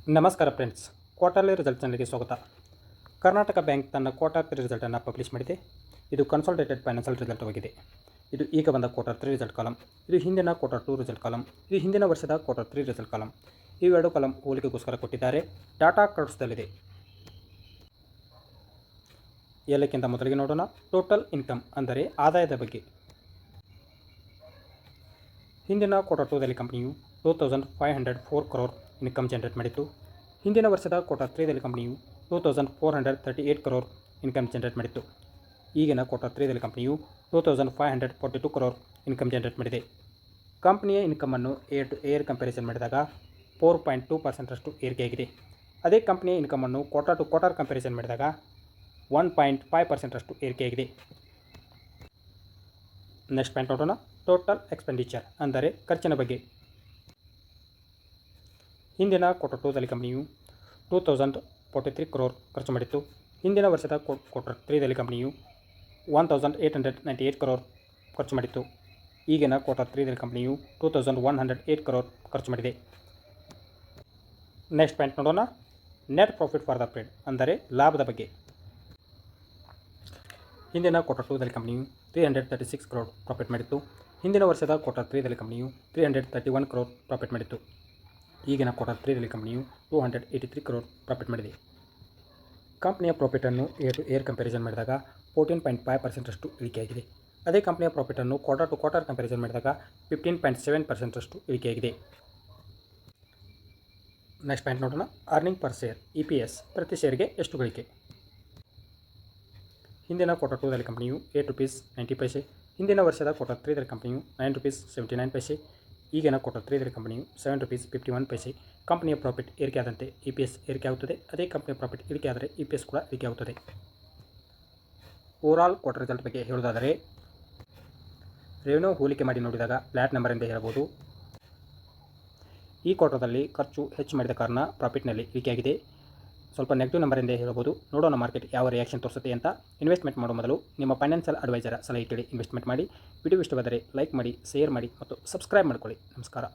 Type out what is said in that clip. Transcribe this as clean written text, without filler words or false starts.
ನಮಸ್ಕಾರ friends, quarterly result ಚಾನಲ್ಗೆ ಸ್ವಾಗತ. ಕರ್ನಾಟಕ ಬ್ಯಾಂಕ್ ತನ್ನ ಕ್ವಾರ್ಟರ್ 3 ರಿಸಲ್ಟನ್ನು ಪಬ್ಲಿಷ್ ಮಾಡಿದೆ. ಇದು ಕನ್ಸಾಲಿಡೇಟೆಡ್ ಫೈನಾನ್ಷಿಯಲ್ ರಿಸಲ್ಟ್ ಆಗಿದೆ. ಇದು ಈಗ ಬಂದ ಕ್ವಾರ್ಟರ್ 3 ರಿಸಲ್ಟ್ ಕಾಲಮ್, ಇದು ಹಿಂದಿನ ಕ್ವಾರ್ಟರ್ 2 ರಿಸಲ್ಟ್ ಕಾಲಮ್, ಇದು ಹಿಂದಿನ ವರ್ಷದ ಕ್ವಾರ್ಟರ್ 3 ರಿಸಲ್ಟ್ ಕಾಲಮ್. ಇವೆರಡು ಕಾಲಮ್ ಹೋಲಿಕೆಗೋಸ್ಕರ ಕೊಟ್ಟಿದ್ದಾರೆ. ಡಾಟಾ ಕಳಿಸ್ದಲ್ಲಿದೆ. ಎಲ್ಲಕ್ಕಿಂತ ಮೊದಲಿಗೆ ನೋಡೋಣ ಟೋಟಲ್ ಇನ್ಕಮ್ ಅಂದರೆ ಆದಾಯದ ಬಗ್ಗೆ. ಹಿಂದಿನ ಕ್ವಾರ್ಟರ್ 2ದಲ್ಲಿ ಕಂಪನಿಯು 2504 crore ಇನ್ಕಮ್ ಜನರೇಟ್ ಮಾಡಿತ್ತು. ಹಿಂದಿನ ವರ್ಷದ ಕ್ವಾರ್ಟರ್ 3ದಲ್ಲಿ ಕಂಪನಿಯು 2438 crore ಇನ್ಕಮ್ ಜನರೇಟ್ ಮಾಡಿತ್ತು. ಈಗಿನ ಕ್ವಾರ್ಟರ್ 3ದಲ್ಲಿ ಕಂಪನಿಯು 2542 crore ಇನ್ಕಮ್ ಜನರೇಟ್ ಮಾಡಿದೆ. ಕಂಪನಿಯ ಇನ್ಕಮನ್ನು ಏರ್ ಟು ಏರ್ ಕಂಪ್ಯಾರಿಸನ್ ಮಾಡಿದಾಗ 4.2% ಏರಿಕೆಯಾಗಿದೆ. ಅದೇ ಕಂಪನಿಯ ಇನ್ಕಮನ್ನು ಕ್ವಾರ್ಟರ್ ಟು ಕ್ವಾರ್ಟರ್ ಕಂಪ್ಯಾರಿಸನ್ ಮಾಡಿದಾಗ 1.5% ಏರಿಕೆಯಾಗಿದೆ. ನೆಕ್ಸ್ಟ್ ಪಾಯಿಂಟ್ ನೋಡೋಣ ಟೋಟಲ್ ಎಕ್ಸ್ಪೆಂಡಿಚರ್ ಅಂದರೆ ಖರ್ಚಿನ ಬಗ್ಗೆ. ಹಿಂದಿನ ಕ್ವಾರ್ಟರ್ 2ದಲ್ಲಿ ಕಂಪನಿಯು 2043 crore ಖರ್ಚು ಮಾಡಿತ್ತು. ಹಿಂದಿನ ವರ್ಷದ ಕ್ವಾರ್ಟರ್ 3ದಲ್ಲಿ ಕಂಪನಿಯು 1898 crore ಖರ್ಚು ಮಾಡಿತ್ತು. ಈಗಿನ ಕ್ವಾರ್ಟರ್ 3ದಲ್ಲಿ ಕಂಪನಿಯು 2108 crore ಖರ್ಚು ಮಾಡಿದೆ. ನೆಕ್ಸ್ಟ್ ಪಾಯಿಂಟ್ ನೋಡೋಣ net profit for the period ಅಂದರೆ ಲಾಭದ ಬಗ್ಗೆ. ಹಿಂದಿನ ಕ್ವಾರ್ಟರ್ 2ದಲ್ಲಿ ಕಂಪನಿಯು 336 crore ಪ್ರಾಫಿಟ್ ಮಾಡಿತ್ತು. ಹಿಂದಿನ ವರ್ಷದ ಕ್ವಾರ್ಟರ್ 3ದಲ್ಲಿ ಕಂಪನಿಯು 331 crore ಪ್ರಾಫಿಟ್ ಮಾಡಿತ್ತು. ಈಗಿನ ಕ್ವಾರ್ಟರ್ 3ದಲ್ಲಿ ಕಂಪನಿಯು 283 crore ಪ್ರಾಫಿಟ್ ಮಾಡಿದೆ. ಕಂಪನಿಯ ಪ್ರಾಫಿಟನ್ನು ಏರ್ ಟು ಏರ್ ಕಂಪ್ಯಾರಿಸನ್ ಮಾಡಿದಾಗ 14.5% ಇಳಿಕೆಯಾಗಿದೆ. ಅದೇ ಕಂಪನಿಯ ಪ್ರಾಫಿಟನ್ನು ಕ್ವಾರ್ಟರ್ ಟು ಕ್ವಾರ್ಟರ್ ಕಂಪ್ಯಾರಿಸನ್ ಮಾಡಿದಾಗ 15.7% ಇಳಿಕೆಯಾಗಿದೆ. ನೆಕ್ಸ್ಟ್ ಪಾಯಿಂಟ್ ನೋಡೋಣ ಅರ್ನಿಂಗ್ ಪರ್ ಶೇರ್ EPS ಪ್ರತಿ ಶೇರ್ಗೆ ಎಷ್ಟು ಗಳಿಕೆ. ಹಿಂದಿನ ಕ್ವಾರ್ಟರ್ 2ದಲ್ಲಿ ಕಂಪನಿಯು ₹8.90. ಹಿಂದಿನ ವರ್ಷದ ಕ್ವಾರ್ಟರ್ 3ದಲ್ಲಿ ಕಂಪನಿಯು ₹9.79. ಈಗಿನ ಕ್ವಾರ್ಟರ್ 3ದಲ್ಲಿ ಕಂಪನಿಯು ₹7.51. ಕಂಪನಿಯ ಪ್ರಾಫಿಟ್ ಏರಿಕೆಯಾದಂತೆ EPS ಏರಿಕೆಯಾಗುತ್ತದೆ. ಅದೇ ಕಂಪನಿಯ ಪ್ರಾಫಿಟ್ ಇಳಿಕೆಯಾದರೆ EPS ಕೂಡ ಇಳಿಕೆಯಾಗುತ್ತದೆ. ಓವರಾಲ್ ಕ್ವಾರ್ಟರ್ ರಿಸಲ್ಟ್ ಬಗ್ಗೆ ಹೇಳುವುದಾದರೆ ರೆವೆನ್ಯೂ ಹೋಲಿಕೆ ಮಾಡಿ ನೋಡಿದಾಗ ಫ್ಲಾಟ್ ನಂಬರ್ ಎಂದು ಹೇಳಬಹುದು. ಈ ಕ್ವಾರ್ಟರ್ದಲ್ಲಿ ಖರ್ಚು ಹೆಚ್ಚು ಮಾಡಿದ ಕಾರಣ ಪ್ರಾಫಿಟ್ನಲ್ಲಿ ಇಳಿಕೆಯಾಗಿದೆ. ಸ್ವಲ್ಪ ನೆಗೆಟಿವ್ ನಂಬರ್ ಎಂದೇ ಹೇಳಬಹುದು. ನೋಡೋಣ ಮಾರ್ಕೆಟ್ ಯಾವ ರಿಯಾಕ್ಷನ್ ತೋರಿಸುತ್ತೆ ಅಂತ. ಇನ್ವೆಸ್ಟ್ಮೆಂಟ್ ಮಾಡುವ ಮೊದಲು ನಿಮ್ಮ ಫೈನಾನ್ಷಿಯಲ್ ಅಡ್ವೈಸರ್ ಸಲಹೆ ಕೇಳಿ ಇನ್ವೆಸ್ಟ್ಮೆಂಟ್ ಮಾಡಿ. ವಿಡಿಯೋ ಇಷ್ಟವಾದರೆ ಲೈಕ್ ಮಾಡಿ, ಶೇರ್ ಮಾಡಿ ಮತ್ತು ಸಬ್ಸ್ಕ್ರೈಬ್ ಮಾಡಿಕೊಳ್ಳಿ. ನಮಸ್ಕಾರ.